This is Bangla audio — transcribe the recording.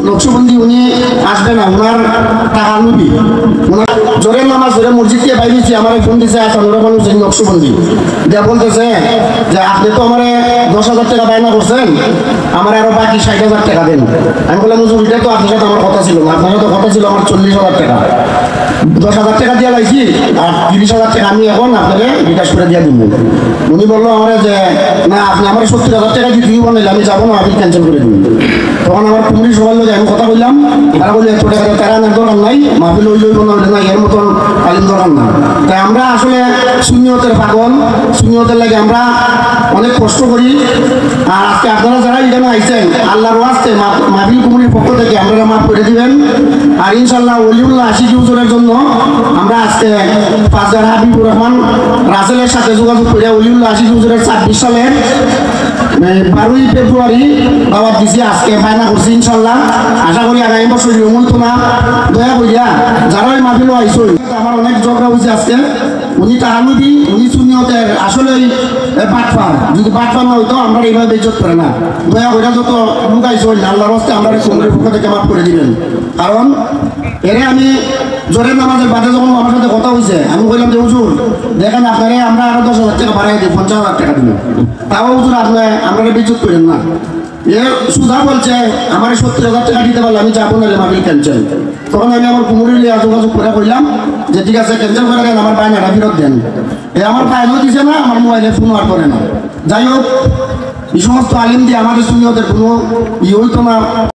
নকশবন্দি উনি আসবে না, ওনার টাকা নিবি, ওনার জোরের নামাজ ধরে মসজিদ থেকে বাইরেছি, আমার ফোন দিছে নুরুল হোসেন নকশবন্দি দেয়া বলতেছে যে আপনি তো আমার 10,000 টাকা বায়না করছেন, আমার আরো বাকি 60,000 টাকা দেন। আমি বললাম হুজুর এটা তো আপনার সাথে আমার কথা ছিল না, আপনার সাথে কথা ছিল আমার 40,000 টাকা, 10,000 টাকা দিয়ে লাইছি আর 30,000 টাকা আমি এখন আপনাকে বিকাশ করে দিয়ে দিব। উনি বললো আমার যে না আপনি আমার 70,000 টাকা দিয়ে দিব না, আমি যাবো না, আপনি ক্যান্সেল করে দিন। তখন আমার কুমড়ি সবার লোক আমি কথা বললাম, তারা বলি এত টাকা তারা না দরকার নাই, মাহফিল ওই লইব না না এর মতন তালিম দরকার না। তাই আমরা আসলে সুন্নিয়তের পাগল, সুন্নিয়তের লাগে আমরা অনেক কষ্ট করি। আর আজকে আপনারা যারা এখানে আইছেন আল্লাহর ওয়াস্তে মাহফিল কুমড়ির পক্ষ থেকে আপনারা মাফ করে দিবেন। আর ইনশাল্লাহ ওলিউল্লাহ আশিক হুজুরের জন্য আমরা আজকে ফাজার হাবিবুর রহমান রাসেলের সাথে যোগাযোগ করে ওলিউল্লাহ আশিক হুজুরের 26 সালের 12ই ফেব্রুয়ারি দাওয়াত দিছি, আজকে ফাইনা করছি ইনশাল্লাহ। আশা করি আগামী বছর মূলত না দয়া করিয়া যারা ওই মাহফিলও আইসো, আমার অনেক ঝগড়া হয়েছে আজকে। উনি তাহানুদি উনি সুন্নিয়তের আসলেই বাটফার, যদি বাটফার না হইতো আমরা এইভাবে বেইজ্জত করে না। দয়া করে যত লোক আইসো আল্লাহর রাস্তায় আমরা কুমড়ির পক্ষ থেকে মাফ করে দিবেন। কারণ এরে আমি জোরের নামাজের বাদে যখন আমার সাথে কথা হয়েছে আমি বললাম যে হুজুর দেখেন আপনারে আমরা আরো 10,000 টাকা বাড়াই দিই, 50,000 টাকা দিব, তাও হুজুর আপনি আপনারা বিদ্যুৎ করেন না। এ সুধা বলছে আমার 70,000 টাকা দিতে পারলে আমি যাবো না মাহফিল ক্যান্সেল। তখন আমি আমার কুমুরি যোগাযোগ করে কইলাম যে ঠিক আছে ক্যান্সেল করে দেন, আমার বায়নাটা ফেরত দেন। এ আমার বায়নও দিছে না, আমার মোবাইলে ফোন আর করে না। যাই হোক এই সমস্ত আলিম দিয়ে আমাদের সুন্নিয়তের কোনো হইতো না।